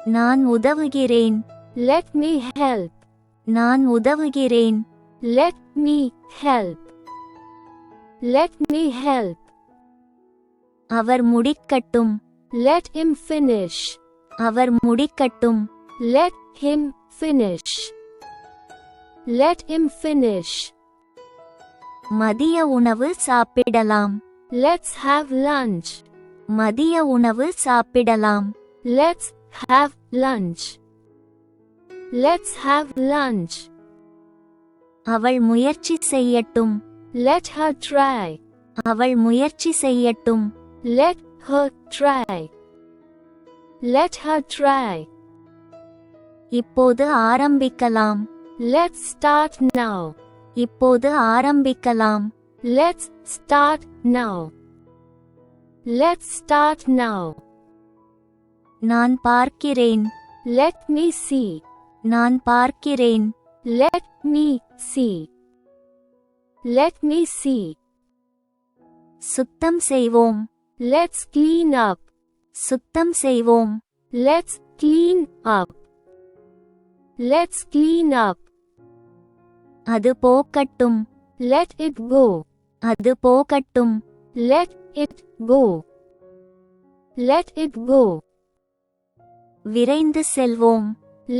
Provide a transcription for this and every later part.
நான் உதவுகிறேன். Let me help. நான் உதவுகிறேன். Let me help. Let me help. அவர் முடிக்கட்டும். Let him finish. அவர் முடிக்கட்டும். Let him finish. Let him finish. மதிய உணவு சாப்பிடலாம். Let's have lunch. மதிய உணவு சாப்பிடலாம். Let's have lunch. Let's have lunch. அவள் முயற்சி செய்யட்டும். Let her try. அவள் முயற்சி செய்யட்டும். Let her try. Let her try. இப்போது ஆரம்பிக்கலாம். Let's start now. இப்போது ஆரம்பிக்கலாம். Let's start now. Let's start now. நான் பார்க்கிறேன். Let me see. நான் பார்க்கிறேன். Let me see. Let me see. சுத்தம் செய்வோம். Let's clean up. சுத்தம் செய்வோம். Let's clean up. Let's clean up. அது போகட்டும். Let it go. அது போகட்டும். Let it go. Let it go. விரைந்து செல்வோம்.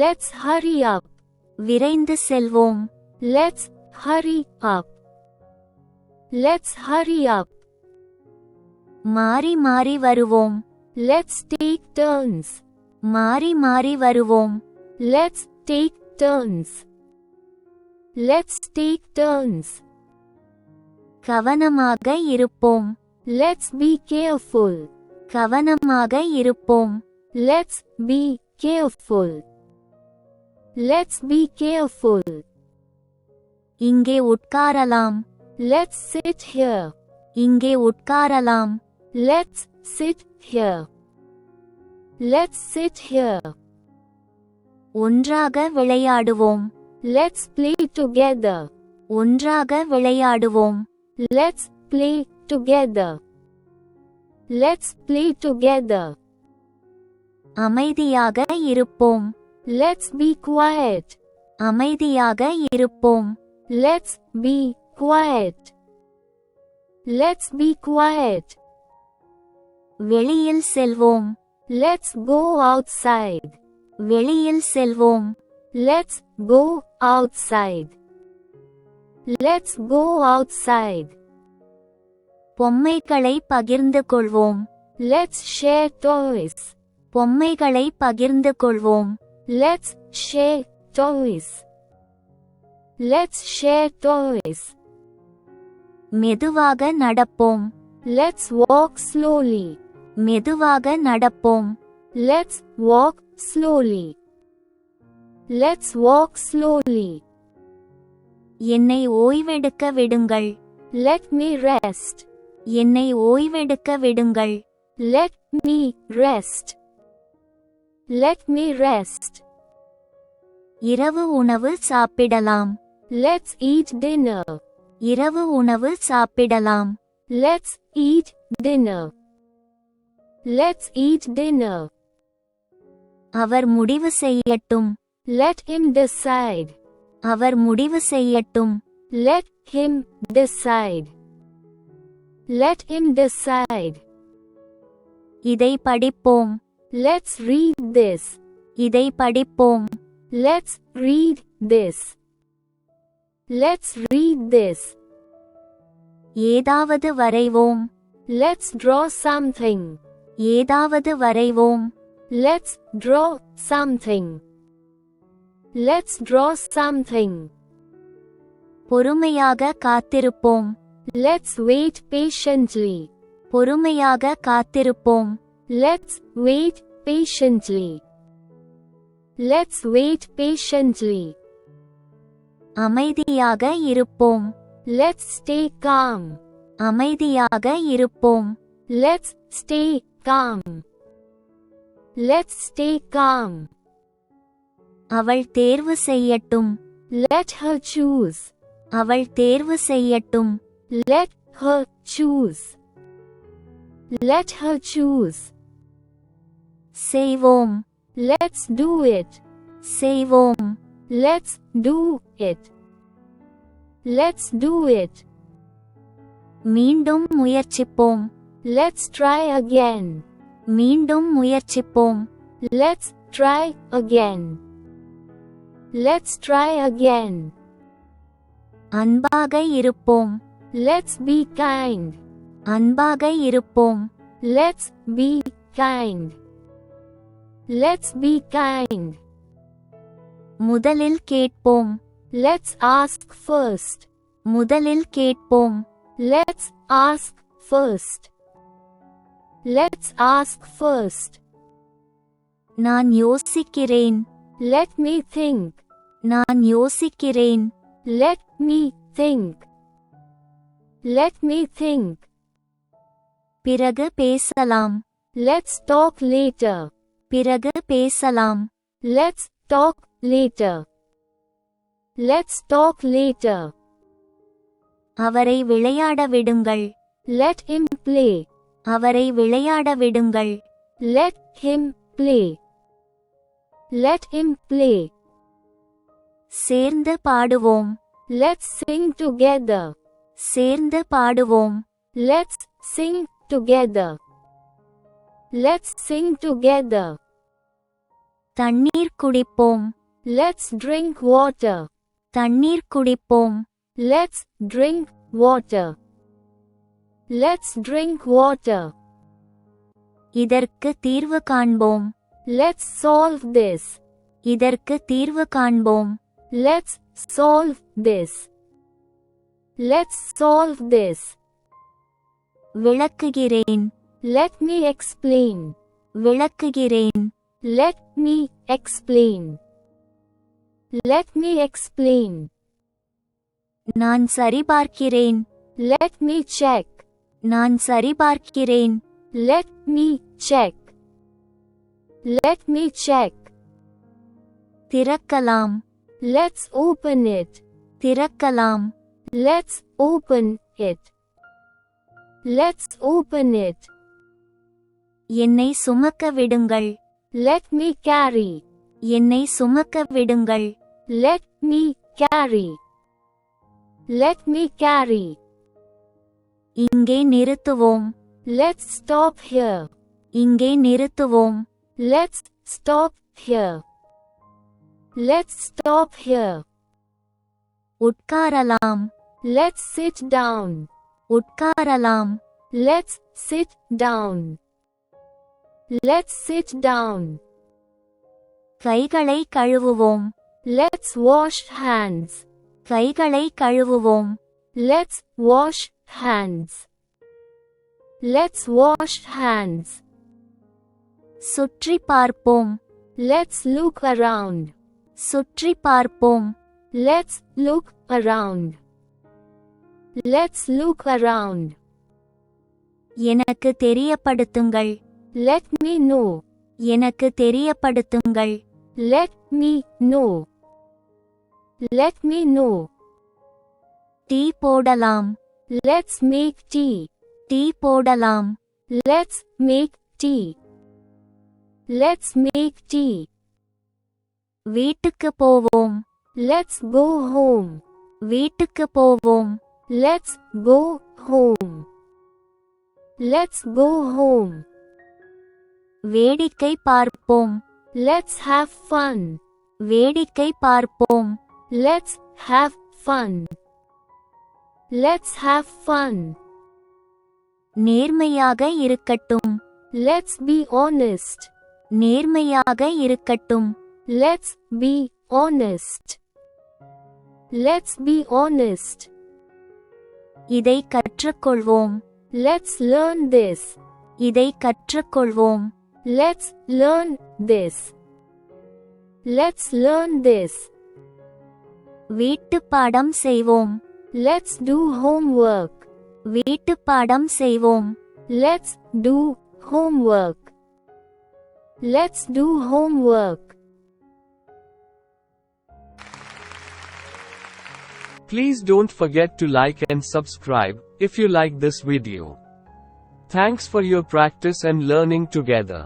Let's hurry up. விரைந்து செல்வோம். Let's hurry up. Let's hurry up. மாறி மாறி வருவோம். Let's take turns. மாறி மாறி வருவோம். Let's take turns. Let's take turns. கவனமாக இருப்போம். Let's be careful. கவனமாக இருப்போம். Let's be careful. Let's be careful. இங்கே உட்காரலாம். Let's sit here. இங்கே உட்காரலாம். Let's sit here. Let's sit here. ஒன்றாக விளையாடுவோம். Let's play together. ஒன்றாக விளையாடுவோம். Let's play together. Let's play together. அமைதியாக இருப்போம். Let's be quiet. அமைதியாக இருப்போம். Let's be quiet. Let's be quiet. வெளியில் செல்வோம். Let's go outside. வெளியில் செல்வோம். Let's go outside. Let's go outside. பொம்மைகளை பகிர்ந்து கொள்வோம். Let's share toys. பொம்மைகளை பகிர்ந்து கொள்வோம். Let's share toys. Let's share toys. மெதுவாக நடப்போம். Let's walk slowly. மெதுவாக நடப்போம். Let's walk slowly. Let's walk slowly. என்னை ஓய்வெடுக்க விடுங்கள். Let me rest. என்னை ஓய்வெடுக்க விடுங்கள். Let me rest. Let me rest. இரவு உணவு சாப்பிடலாம். Let's eat dinner. இரவு உணவு சாப்பிடலாம். Let's eat dinner. Let's eat dinner. அவர் முடிவு செய்யட்டும். Let him decide. அவர் முடிவு செய்யட்டும். Let him decide. Let him decide. இதை படிப்போம். Let's read this. இதை படிப்போம். Let's read this. Let's read this. ஏதாவது வரைவோம். Let's draw something. ஏதாவது வரைவோம். Let's draw something. Let's draw something. பொறுமையாக காத்திருப்போம். Let's wait patiently. பொறுமையாக காத்திருப்போம். Let's wait patiently. Let's wait patiently. அமைதியாக இருப்போம். Let's stay calm. அமைதியாக இருப்போம். Let's stay calm. Let's stay calm. அவள் தேர்வு செய்யட்டும். Let her choose. அவள் தேர்வு செய்யட்டும். Let her choose. Let her choose. செய்வோம். Let's do it. செய்வோம். Let's do it. Let's do it. மீண்டும் முயற்சிப்போம். Let's try again. மீண்டும் முயற்சிப்போம். Let's try again. Let's try again. அன்பாக இருப்போம். Let's be kind. அன்பாக இருப்போம். Let's be kind. Let's be kind. முதலில் கேட்போம். Let's ask first. முதலில் கேட்போம். Let's ask first. Let's ask first. நான் யோசிக்கிறேன். Let me think. நான் யோசிக்கிறேன். Let me think. Let me think. பிறகு பேசலாம். Let's talk later. பிறகு பேசலாம். Let's talk later. Let's talk later. அவரை விளையாட விடுங்கள். Let him play. அவரை விளையாட விடுங்கள். Let him play. Let him play. சேர்ந்து பாடுவோம். Let's sing together. சேர்ந்து பாடுவோம். Let's sing together. Let's sing together. தண்ணீர் குடிப்போம். Let's drink water. தண்ணீர் குடிப்போம். Let's drink water. Let's drink water. இதற்கு தீர்வு காண்போம். Let's solve this. இதற்கு தீர்வு காண்போம். Let's solve this. Let's solve this. விளக்குகிறேன். Let me explain. விளக்குகிறேன். Let me explain. Let me explain. நான் சரிபார்க்கிறேன். Let me check. நான் சரிபார்க்கிறேன். Let me check. Let me check. திறக்கலாம். Let's open it. திறக்கலாம். Let's open it. Let's open it. என்னை சுமக்க விடுங்கள். Let me carry. என்னை சுமக்க விடுங்கள். Let me carry. Let me carry. இங்கே நிறுத்துவோம். Let's stop here. இங்கே நிறுத்துவோம். Let's stop here. Let's stop here. உட்காரலாம். Let's sit down. உட்காரலாம். Let's sit down. Let's sit down. கைகளை கழுவுவோம். Let's wash hands. கைகளை கழுவுவோம். Let's wash hands. Let's wash hands. சுற்றி பார்ப்போம். Let's look around. சுற்றி பார்ப்போம். Let's look around. Let's look around. எனக்கு தெரியப்படுத்துங்கள். Let me know. எனக்கு தெரியப்படுத்துங்கள். Let me know. Let me know. Tea போடலாம். Let's make tea. டீ போடலாம். Let's make tea. Let's make tea. வீட்டுக்கு போவோம். Let's go home. வீட்டுக்கு போவோம். Let's go home. Let's go home. வேடிக்கை பார்ப்போம். Let's have fun. வேடிக்கை பார்ப்போம். Let's have fun. Let's have fun. நேர்மையாக இருக்கட்டும். Let's be honest. நேர்மையாக இருக்கட்டும். Let's be honest. Let's be honest. இதை கற்றுக்கொள்வோம். Let's learn this. இதை கற்றுக்கொள்வோம். Let's learn this. Let's learn this. வீட்டுப்பாடம் செய்வோம். Let's do homework. வீட்டுப்பாடம் செய்வோம். Let's do homework. Let's do homework. Please don't forget to like and subscribe if you like this video. Thanks for your practice and learning together.